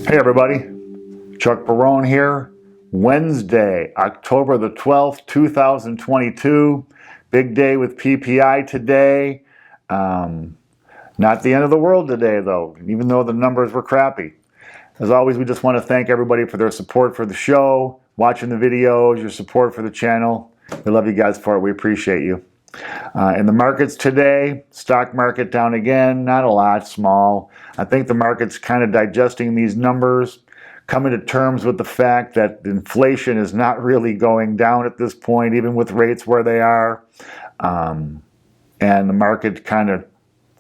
Hey everybody, Chuck Barone here. Wednesday, October the 12th, 2022. Big day with PPI today. Not the end of the world today though, even though the numbers were crappy. As always, we just want to thank everybody for their support for the show, watching the videos, your support for the channel. We love you guys for it. We appreciate you. In the markets today, stock market down again, not a lot, small. I think the market's kind of digesting these numbers, coming to terms with the fact that inflation is not really going down at this point, even with rates where they are. And the market kind of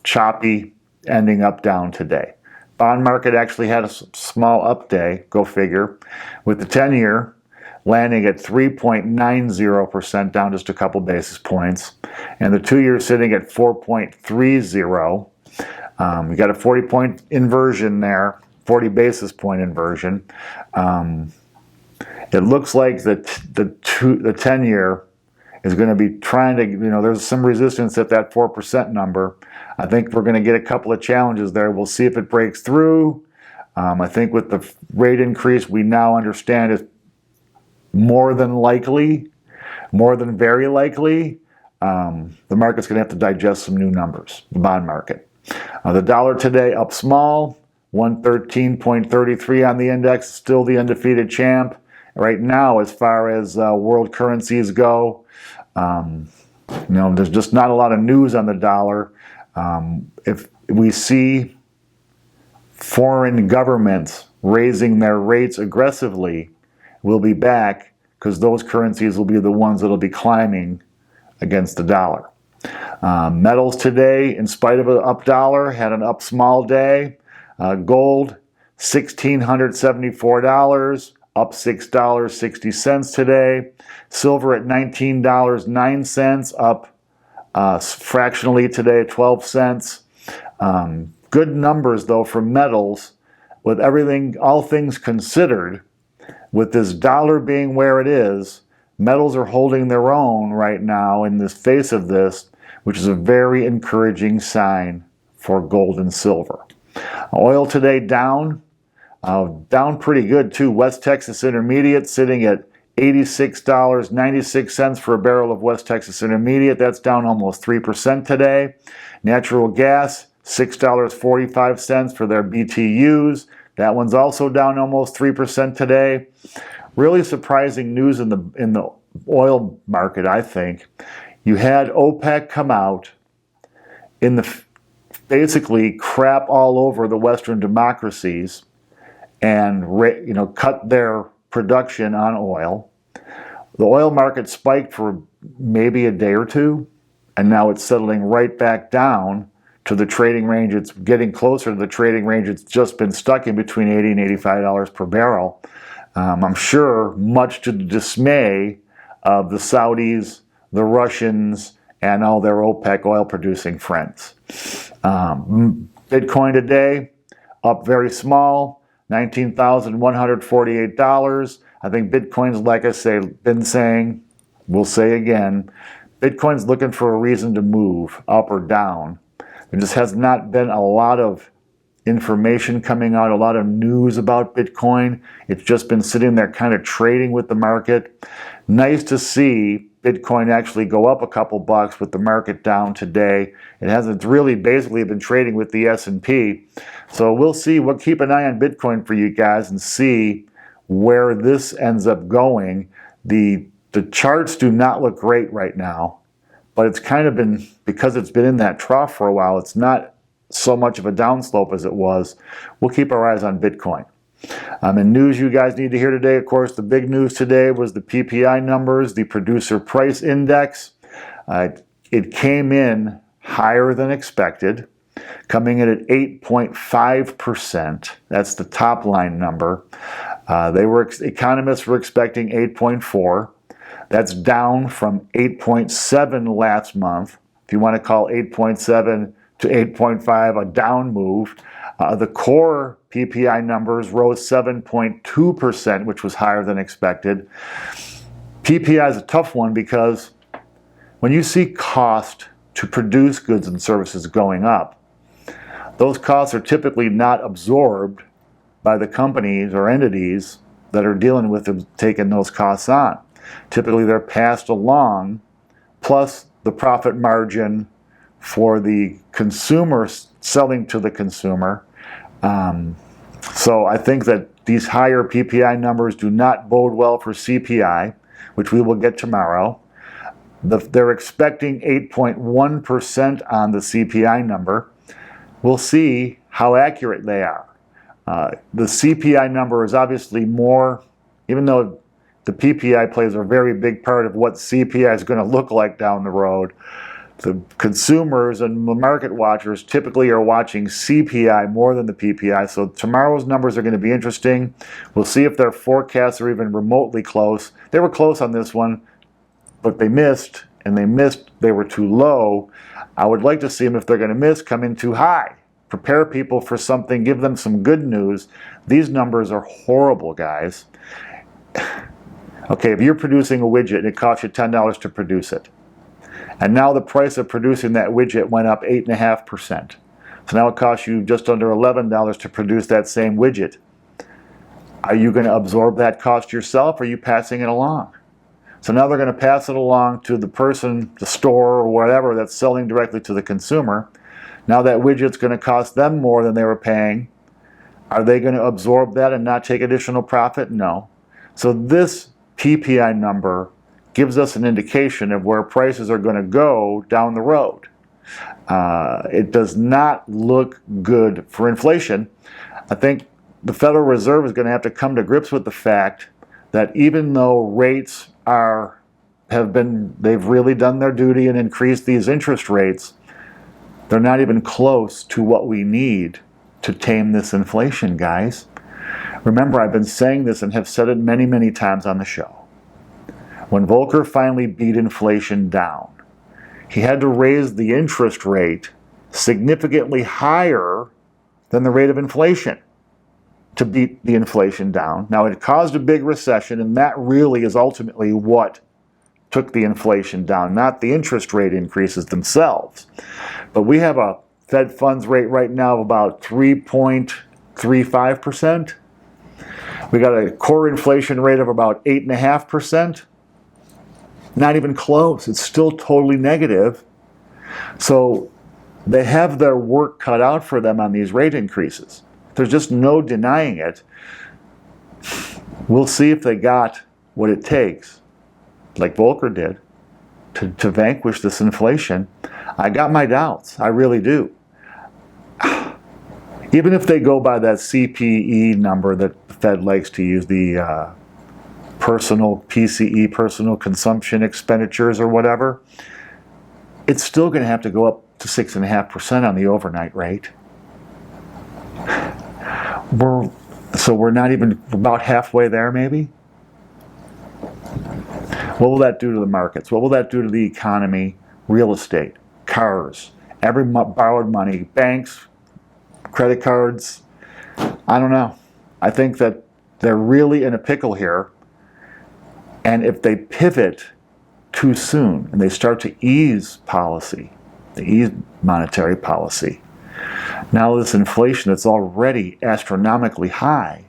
choppy, ending up down today. Bond market actually had a small up day, go figure, with the 10-year landing at 3.90%, down just a couple basis points, and the 2-year sitting at 4.30. You got a 40-point inversion there, 40 basis point inversion. It looks like the 10-year is going to be trying to, there's some resistance at that 4% number. I think we're going to get a couple of challenges there. We'll see if it breaks through. I think with the rate increase, we now understand is more than likely, more than very likely, the market's going to have to digest some new numbers, the bond market. The dollar today up small, 113.33 on the index, still the undefeated champ. Right now, as far as world currencies go, there's just not a lot of news on the dollar. If we see foreign governments raising their rates aggressively, we'll be back, because those currencies will be the ones that will be climbing against the dollar. Metals today, in spite of an up dollar, had an up small day. Gold, $1,674, up $6.60 today. Silver at $19.09, up fractionally today, 12 cents. Good numbers though for metals, with everything, all things considered. With this dollar being where it is, metals are holding their own right now in the face of this, which is a very encouraging sign for gold and silver. Oil today down pretty good too. West Texas Intermediate sitting at $86.96 for a barrel of West Texas Intermediate. That's down almost 3% today. Natural gas, $6.45 for their BTUs. That one's also down almost 3% today. Really surprising news in the oil market, I think. You had OPEC come out in basically crap all over the Western democracies and cut their production on oil. The oil market spiked for maybe a day or two, and now it's settling right back down to the trading range. It's getting closer to the trading range. It's just been stuck in between $80 and $85 per barrel. I'm sure much to the dismay of the Saudis, the Russians, and all their OPEC oil producing friends. Bitcoin today up very small, $19,148. I think Bitcoin's, like I say, been saying, we'll say again, Bitcoin's looking for a reason to move up or down. There just has not been a lot of information coming out, a lot of news about Bitcoin. It's just been sitting there kind of trading with the market. Nice to see Bitcoin actually go up a couple bucks with the market down today. It hasn't really basically been trading with the S&P. So we'll see. We'll keep an eye on Bitcoin for you guys and see where this ends up going. The charts do not look great right now, but it's kind of been, because it's been in that trough for a while, it's not so much of a downslope as it was. We'll keep our eyes on Bitcoin. In news you guys need to hear today, of course, the big news today was the PPI numbers, the producer price index. It came in higher than expected, coming in at 8.5%. That's the top line number. Economists were expecting 8.4. That's down from 8.7 last month. If you want to call 8.7 to 8.5 a down move. The core PPI numbers rose 7.2%, which was higher than expected. PPI is a tough one because when you see cost to produce goods and services going up, those costs are typically not absorbed by the companies or entities that are dealing with them taking those costs on. Typically they're passed along, plus the profit margin for the consumer selling to the consumer. So I think that these higher PPI numbers do not bode well for CPI, which we will get tomorrow. They're expecting 8.1% on the CPI number. We'll see how accurate they are. The CPI number is obviously more, even though the PPI plays a very big part of what CPI is going to look like down the road, the consumers and the market watchers typically are watching CPI more than the PPI. So tomorrow's numbers are going to be interesting. We'll see if their forecasts are even remotely close. They were close on this one, but they missed, and they were too low. I would like to see them, if they're going to miss, come in too high. Prepare people for something, give them some good news. These numbers are horrible, guys. Okay, if you're producing a widget and it costs you $10 to produce it, and now the price of producing that widget went up 8.5%. So now it costs you just under $11 to produce that same widget. Are you going to absorb that cost yourself, or are you passing it along? So now they're going to pass it along to the person, the store, or whatever that's selling directly to the consumer. Now that widget's going to cost them more than they were paying. Are they going to absorb that and not take additional profit? No. So this PPI number gives us an indication of where prices are going to go down the road. It does not look good for inflation. I think the Federal Reserve is going to have to come to grips with the fact that even though rates they've really done their duty and increased these interest rates, they're not even close to what we need to tame this inflation, guys. Remember, I've been saying this and have said it many, many times on the show. When Volcker finally beat inflation down, he had to raise the interest rate significantly higher than the rate of inflation to beat the inflation down. Now, it caused a big recession, and that really is ultimately what took the inflation down, not the interest rate increases themselves. But we have a Fed funds rate right now of about 3.35%. We got a core inflation rate of about 8.5%. Not even close. It's still totally negative. So they have their work cut out for them on these rate increases. There's just no denying it. We'll see if they got what it takes, like Volcker did, to vanquish this inflation. I got my doubts. I really do. Even if they go by that CPE number that the Fed likes to use, the personal PCE, personal consumption expenditures or whatever, it's still going to have to go up to 6.5% on the overnight rate. We're not even about halfway there, maybe. What will that do to the markets? What will that do to the economy, real estate, cars, every borrowed money, banks, credit cards? I don't know. I think that they're really in a pickle here. And if they pivot too soon and they start to ease policy, they ease monetary policy, now this inflation that's already astronomically high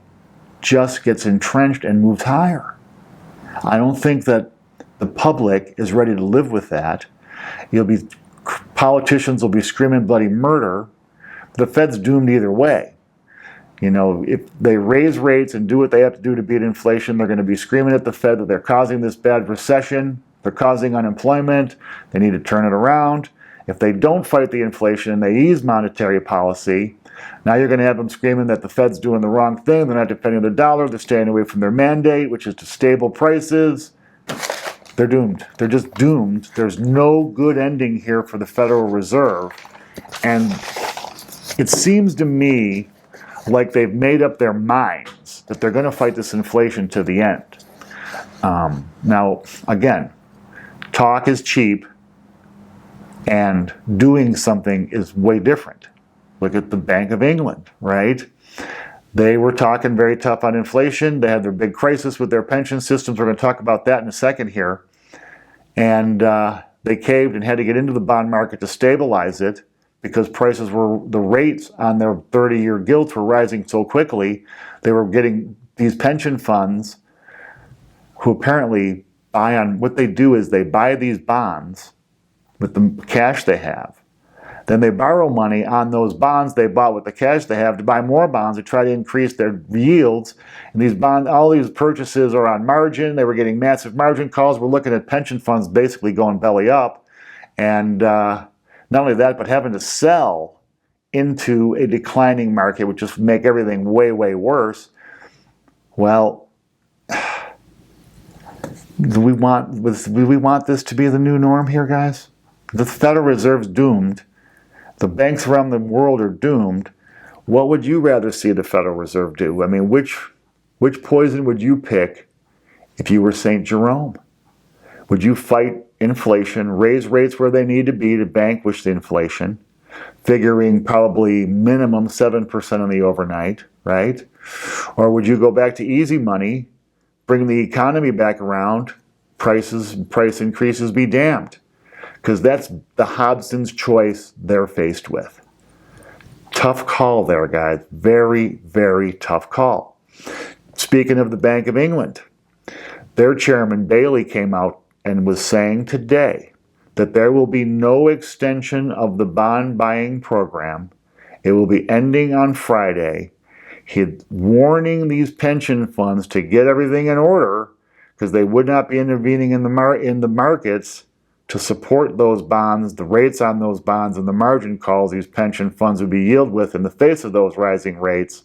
just gets entrenched and moves higher. I don't think that the public is ready to live with that. Politicians will be screaming bloody murder. The Fed's doomed either way. You know, if they raise rates and do what they have to do to beat inflation, they're going to be screaming at the Fed that they're causing this bad recession, they're causing unemployment, they need to turn it around. If they don't fight the inflation and they ease monetary policy, now you're going to have them screaming that the Fed's doing the wrong thing, they're not defending the dollar, they're staying away from their mandate, which is to stable prices. They're doomed. They're just doomed. There's no good ending here for the Federal Reserve. And it seems to me like they've made up their minds that they're going to fight this inflation to the end. Now, again, talk is cheap and doing something is way different. Look at the Bank of England, right? They were talking very tough on inflation. They had their big crisis with their pension systems. We're going to talk about that in a second here. And they caved and had to get into the bond market to stabilize it. because the rates on their 30-year gilts were rising so quickly. They were getting these pension funds who apparently what they do is they buy these bonds with the cash they have. Then they borrow money on those bonds they bought with the cash they have to buy more bonds to try to increase their yields. And all these purchases are on margin. They were getting massive margin calls. We're looking at pension funds basically going belly up. And not only that, but having to sell into a declining market, which just make everything way, way worse. Well, do we want this to be the new norm here, guys? The Federal Reserve's doomed. The banks around the world are doomed. What would you rather see the Federal Reserve do? I mean, which poison would you pick if you were St. Jerome? Would you fight inflation, raise rates where they need to be to vanquish the inflation, figuring probably minimum 7% on the overnight, right? Or would you go back to easy money, bring the economy back around, price increases be damned? Because that's the Hobson's choice they're faced with. Tough call there, guys. Very, very tough call. Speaking of the Bank of England, their chairman Bailey came out and was saying today that there will be no extension of the bond buying program. It will be ending on Friday. He's warning these pension funds to get everything in order because they would not be intervening in the markets to support those bonds, the rates on those bonds, and the margin calls these pension funds would be yield with in the face of those rising rates.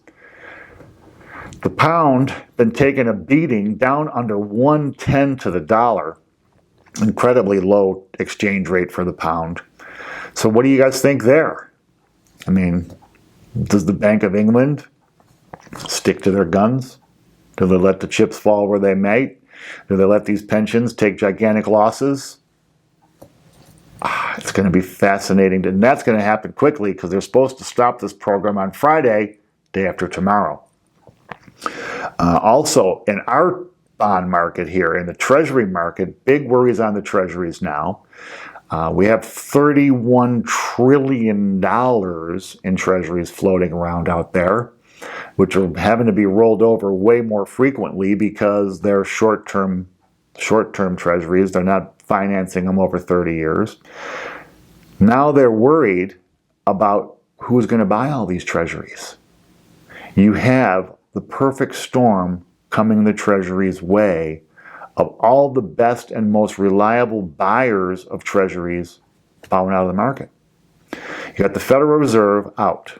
The pound been taking a beating, down under 110 to the dollar. Incredibly low exchange rate for the pound. So what do you guys think there? I mean, does the Bank of England stick to their guns? Do they let the chips fall where they may? Do they let these pensions take gigantic losses? It's going to be fascinating, and that's going to happen quickly because they're supposed to stop this program on Friday, day after tomorrow. Also, in our bond market here, in the Treasury market, big worries on the Treasuries now. We have $31 trillion in Treasuries floating around out there, which are having to be rolled over way more frequently because they're short-term Treasuries. They're not financing them over 30 years. Now they're worried about who's going to buy all these Treasuries. You have the perfect storm coming the Treasury's way of all the best and most reliable buyers of Treasuries falling out of the market. You got the Federal Reserve out,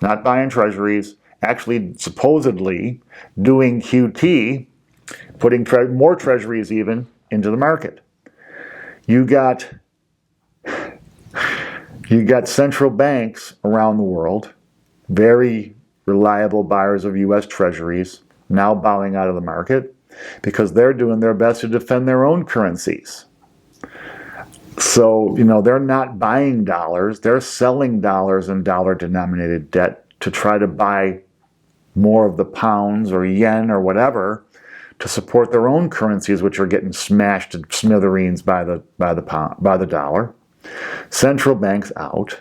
not buying Treasuries, actually supposedly doing QT, putting more Treasuries even into the market. You got central banks around the world, very reliable buyers of U.S. Treasuries, now bowing out of the market because they're doing their best to defend their own currencies. So, they're not buying dollars, they're selling dollars and dollar-denominated debt to try to buy more of the pounds or yen or whatever to support their own currencies, which are getting smashed to smithereens by the dollar. Central banks out.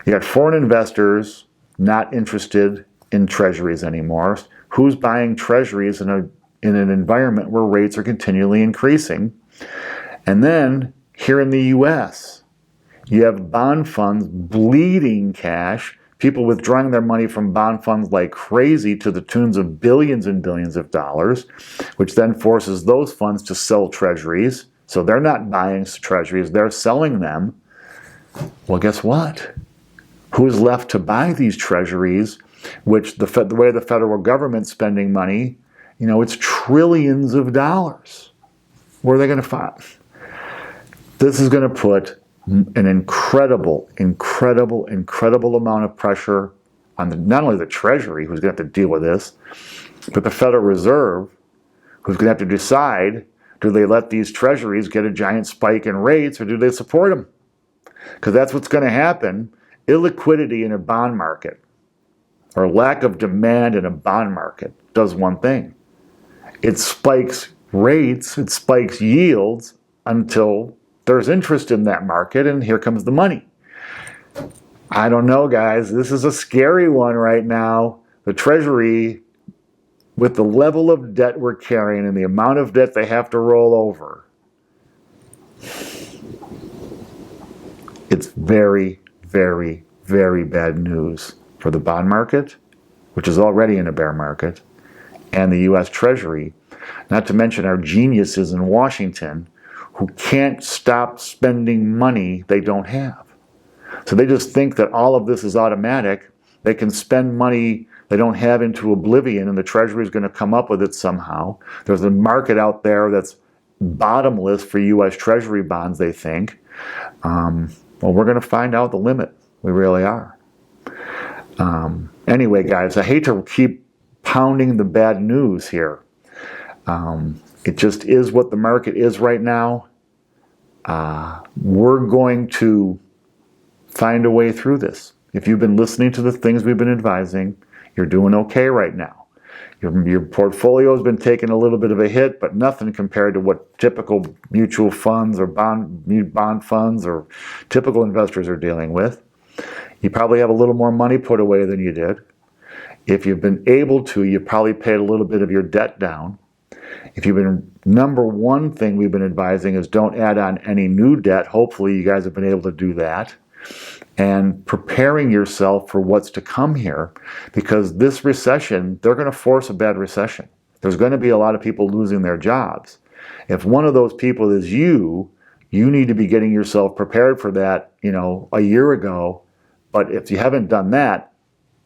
You got foreign investors not interested in Treasuries anymore. Who's buying Treasuries in an environment where rates are continually increasing? And then here in the U.S., you have bond funds bleeding cash, people withdrawing their money from bond funds like crazy to the tunes of billions and billions of dollars, which then forces those funds to sell Treasuries. So they're not buying Treasuries, they're selling them. Well, guess what? Who's left to buy these Treasuries, which the way the federal government's spending money, it's trillions of dollars. Where are they going to find? This is going to put an incredible amount of pressure on not only the Treasury, who's going to have to deal with this, but the Federal Reserve, who's going to have to decide, do they let these Treasuries get a giant spike in rates or do they support them? Because that's what's going to happen. Illiquidity in a bond market, or lack of demand in a bond market, does one thing. It spikes rates, it spikes yields until there's interest in that market, and here comes the money. I don't know, guys. This is a scary one right now. The Treasury, with the level of debt we're carrying and the amount of debt they have to roll over, it's very, very, very bad news for the bond market, which is already in a bear market, and the U.S. Treasury, not to mention our geniuses in Washington who can't stop spending money they don't have. So they just think that all of this is automatic. They can spend money they don't have into oblivion, and the Treasury is going to come up with it somehow. There's a market out there that's bottomless for U.S. Treasury bonds, they think. Well, we're going to find out the limit. We really are. Anyway, guys, I hate to keep pounding the bad news here. It just is what the market is right now. We're going to find a way through this. If you've been listening to the things we've been advising, you're doing okay right now. Your portfolio has been taking a little bit of a hit, but nothing compared to what typical mutual funds or bond funds or typical investors are dealing with. You probably have a little more money put away than you did. If you've been able to, you probably paid a little bit of your debt down. If you've been, number one thing we've been advising is don't add on any new debt. Hopefully you guys have been able to do that. And preparing yourself for what's to come here, because this recession, they're going to force a bad recession. There's going to be a lot of people losing their jobs. If one of those people is you need to be getting yourself prepared for that, a year ago. But if you haven't done that,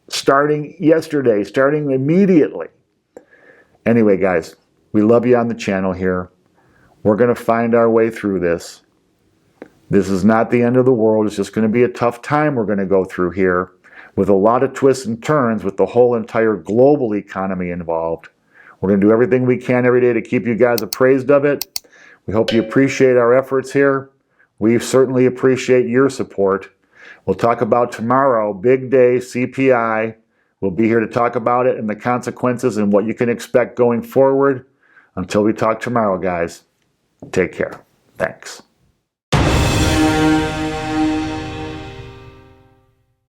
starting yesterday, starting immediately. Anyway, guys, we love you on the channel here. We're going to find our way through this. This is not the end of the world. It's just going to be a tough time we're going to go through here with a lot of twists and turns with the whole entire global economy involved. We're going to do everything we can every day to keep you guys appraised of it. We hope you appreciate our efforts here. We certainly appreciate your support. We'll talk about tomorrow, big day, CPI. We'll be here to talk about it and the consequences and what you can expect going forward. Until we talk tomorrow, guys, take care. Thanks.